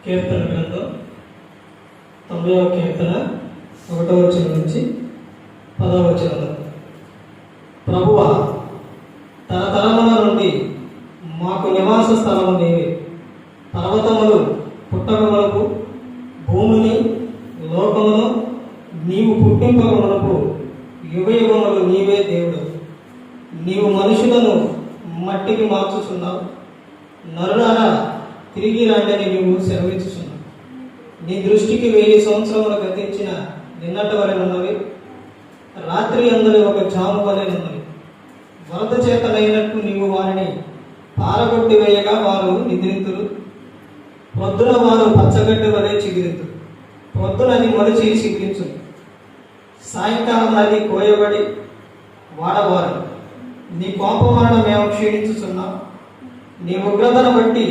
కీర్తన గ్రంథం 90వ కీర్తన 1వ వచనం నుంచి 10వ వచనం వరకు. ప్రభువా, తరతరముల నుండి మాకు నివాస స్థలము నీవే. పర్వతములు పుట్టక వరకు భూమిని లోకమును నీవు పుట్టింపక వరకు యుగయుగములు నీవే దేవుడు. నీవు మనుషులను మట్టికి మార్చుచున్నావు. నరులారా, తిరిగి రాండని నీవు సెలవించుచున్నావు. నీ దృష్టికి 1000 సంవత్సరములు గతించిన నిన్నటి వలె ఉన్నవి, రాత్రి అందరి ఒక జాము వలె ఉన్నవి. వరద చేతనైనట్టు నీవు వారిని పారగొట్టి వేయగా వారు నిద్రింతురు. పొద్దున వారు పచ్చగడ్డి వలె చిగురింతురు. పొద్దునది మొలిచి సిగ్గించు, సాయంకాలం అది కోయబడి వాడవారు. నీ కోపం వలన మేము క్షీణించుచున్నాం. నీ ఉగ్రతను బట్టి